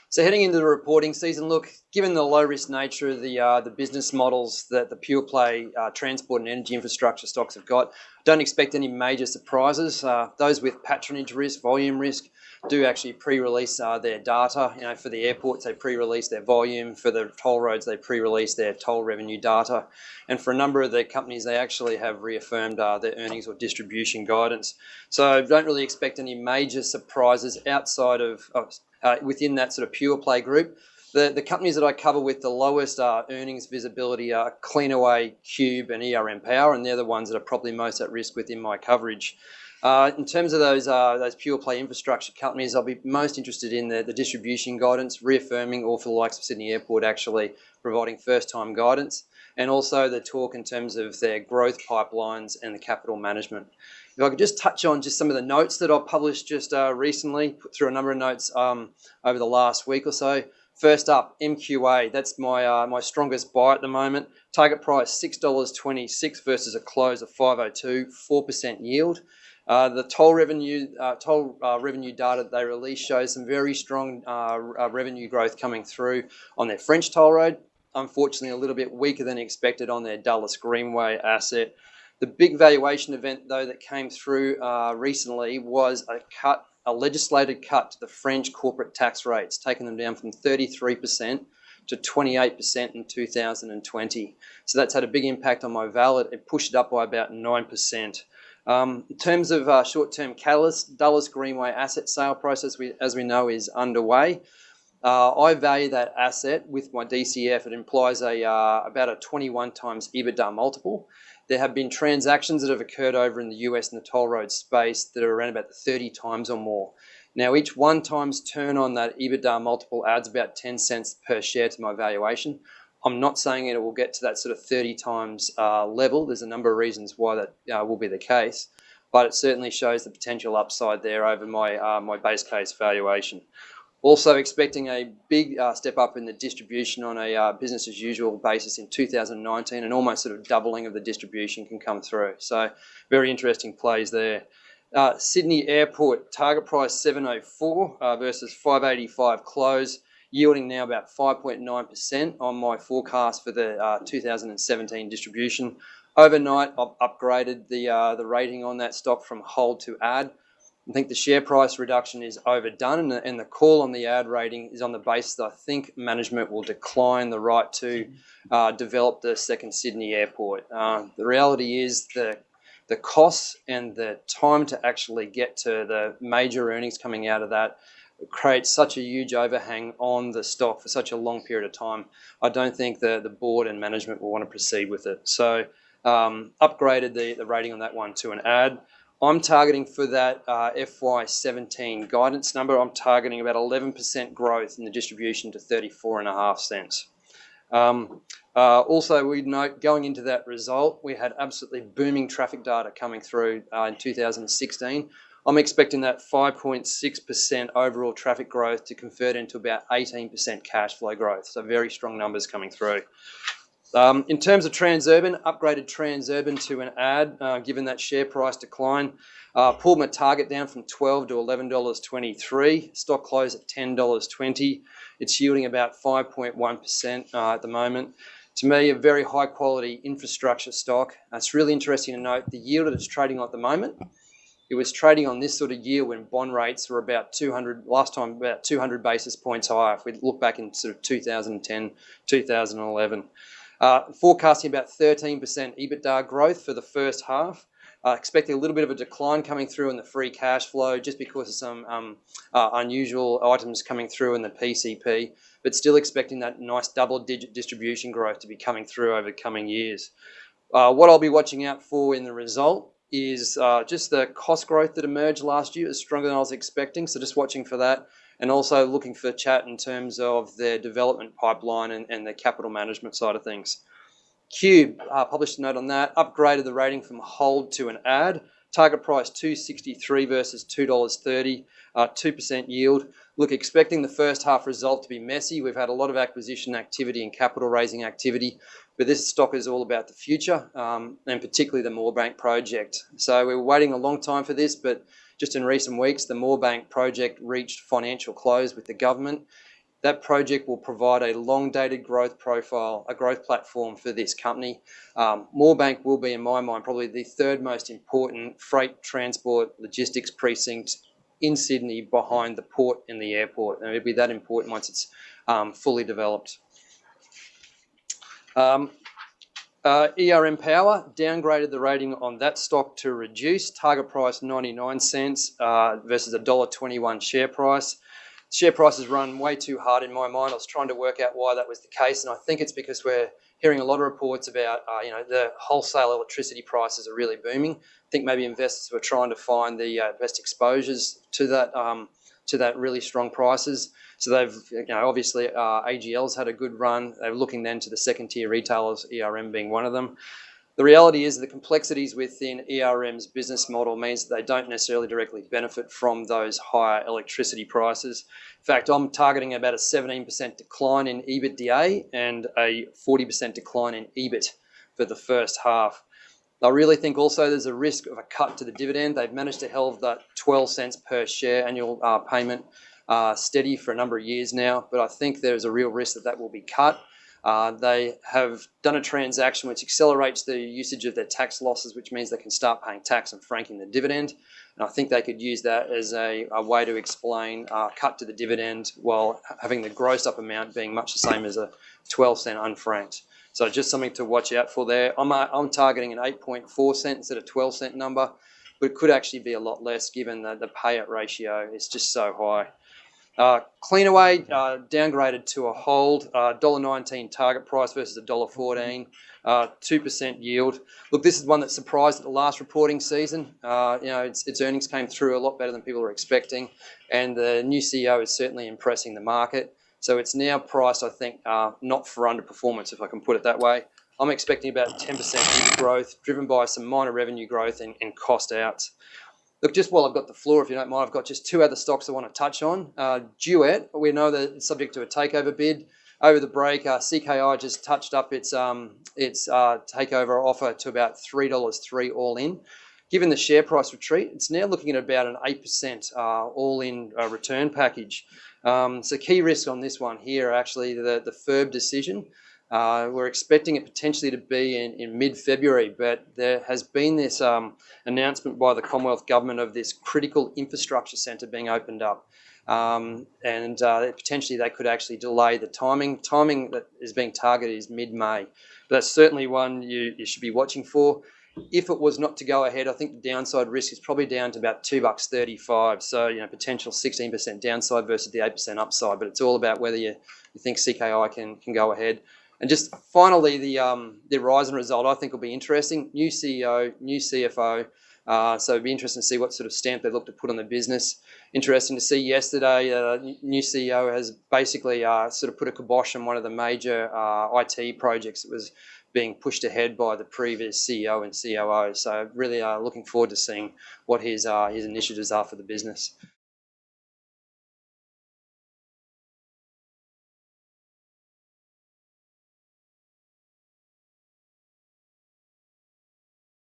So heading into the reporting season, look, given the low-risk nature of the business models that the pure-play transport and energy infrastructure stocks have got, don't expect any major surprises. Those with patronage risk, volume risk, do actually pre-release their data. For the airports, they pre-release their volume. For the toll roads, they pre-release their toll revenue data. And for a number of the companies, they actually have reaffirmed their earnings or distribution guidance. So don't really expect any major surprises outside of within that sort of pure play group. The companies that I cover with the lowest earnings visibility are Cleanaway, Cube, and Power, and they're the ones that are probably most at risk within my coverage. In terms of those pure play infrastructure companies, I'll be most interested in the distribution guidance, reaffirming, or for the likes of Sydney Airport actually providing first-time guidance, and also the talk in terms of their growth pipelines and the capital management. If I could just touch on just some of the notes that I've published just recently, put through a number of notes over the last week or so. First up, MQA. That's my strongest buy at the moment. Target price $6.26 versus a close of $5.02, 4% yield. The toll revenue data that they release shows some very strong revenue growth coming through on their French toll road. Unfortunately, a little bit weaker than expected on their Dulles Greenway asset. The big valuation event, though, that came through recently was a legislated cut to the French corporate tax rates, taking them down from 33% to 28% in 2020. So that's had a big impact on my val. It pushed it up by about 9%. In terms of short-term catalyst, Dulles Greenway asset sale process, as we know, is underway. I value that asset with my DCF. It implies about a 21 times EBITDA multiple. There have been transactions that have occurred over in the US in the toll road space that are around about 30 times or more. Now, each 1 times turn on that EBITDA multiple adds about 10 cents per share to my valuation. I'm not saying it will get to that sort of 30 times level. There's a number of reasons why that will be the case, but it certainly shows the potential upside there over my base case valuation. Also expecting a big step up in the distribution on a business as usual basis in 2019, and almost sort of doubling of the distribution can come through. So very interesting plays there. Sydney Airport, target price $7.04 versus $5.85 close, yielding now about 5.9% on my forecast for the 2017 distribution. Overnight, I've upgraded the rating on that stock from hold to add. I think the share price reduction is overdone, and the call on the ad rating is on the basis that I think management will decline the right to develop the second Sydney Airport. The reality is the costs and the time to actually get to the major earnings coming out of that creates such a huge overhang on the stock for such a long period of time. I don't think the board and management will want to proceed with it. So upgraded the rating on that one to an add. I'm targeting for that FY17 guidance number. I'm targeting about 11% growth in the distribution to 34.5 cents. Also, we note going into that result, we had absolutely booming traffic data coming through in 2016. I'm expecting that 5.6% overall traffic growth to convert into about 18% cash flow growth. So very strong numbers coming through. In terms of Transurban, upgraded Transurban to an add, given that share price decline. Pulled my target down from $12 to $11.23. Stock close at $10.20. It's yielding about 5.1% at the moment. To me, a very high quality infrastructure stock. It's really interesting to note the yield that it's trading at the moment. It was trading on this sort of yield when bond rates were about 200 basis points higher. If we look back in sort of 2010, 2011. Forecasting about 13% EBITDA growth for the first half. Expecting a little bit of a decline coming through in the free cash flow just because of some unusual items coming through in the PCP, but still expecting that nice double-digit distribution growth to be coming through over the coming years. What I'll be watching out for in the result is just the cost growth that emerged last year is stronger than I was expecting, so just watching for that. And also looking for chat in terms of their development pipeline and their capital management side of things. Cube, published a note on that, upgraded the rating from hold to an add. Target price $2.63 versus $2.30, 2% yield. Look, expecting the first half result to be messy. We've had a lot of acquisition activity and capital raising activity, but this stock is all about the future, and particularly the Moorebank project. So we were waiting a long time for this, but just in recent weeks, the Moorebank project reached financial close with the government. That project will provide a long-dated growth profile, a growth platform for this company. Moorebank will be, in my mind, probably the third most important freight transport logistics precinct in Sydney behind the port and the airport, and it'll be that important once it's fully developed. ERM Power downgraded the rating on that stock to reduce. Target price 99 cents versus a $1.21 share price. Share price has run way too hard in my mind. I was trying to work out why that was the case, and I think it's because we're hearing a lot of reports about the wholesale electricity prices are really booming. I think maybe investors were trying to find the best exposures to that really strong prices. So they've, obviously AGL's had a good run. They're looking then to the second tier retailers, ERM being one of them. The reality is the complexities within ERM's business model means that they don't necessarily directly benefit from those higher electricity prices. In fact, I'm targeting about a 17% decline in EBITDA and a 40% decline in EBIT for the first half. I really think also there's a risk of a cut to the dividend. They've managed to hold that 12 cents per share annual payment steady for a number of years now, but I think there's a real risk that that will be cut. They have done a transaction which accelerates the usage of their tax losses, which means they can start paying tax and franking the dividend. And I think they could use that as a way to explain cut to the dividend while having the grossed up amount being much the same as a 12 cent unfranked. So just something to watch out for there. I'm targeting an 8.4 cent instead of 12 cent number, but it could actually be a lot less given the payout ratio is just so high. Cleanaway downgraded to a hold, $1.19 target price versus $1.14, 2% yield. Look, this is one that surprised at the last reporting season. Its earnings came through a lot better than people were expecting, and the new CEO is certainly impressing the market. So it's now priced, I think, not for underperformance, if I can put it that way. I'm expecting about 10% growth, driven by some minor revenue growth and cost outs. Look, just while I've got the floor, if you don't mind, I've got just two other stocks I want to touch on. Duet, we know that it's subject to a takeover bid. Over the break, CKI just touched up its takeover offer to about $3.03 all in. Given the share price retreat, it's now looking at about an 8% all-in return package. So key risks on this one here are actually the FIRB decision. We're expecting it potentially to be in mid-February, but there has been this announcement by the Commonwealth Government of this critical infrastructure centre being opened up. Potentially they could actually delay the timing. Timing that is being targeted is mid-May. But that's certainly one you should be watching for. If it was not to go ahead, I think the downside risk is probably down to about $2.35. So, potential 16% downside versus the 8% upside. But it's all about whether you think CKI can go ahead. And just finally, the Horizon result I think will be interesting. New CEO, new CFO. So it'd be interesting to see what sort of stamp they look to put on the business. Interesting to see yesterday, new CEO has basically sort of put a kibosh on one of the major IT projects that was being pushed ahead by the previous CEO and COO. So really looking forward to seeing what his initiatives are for the business.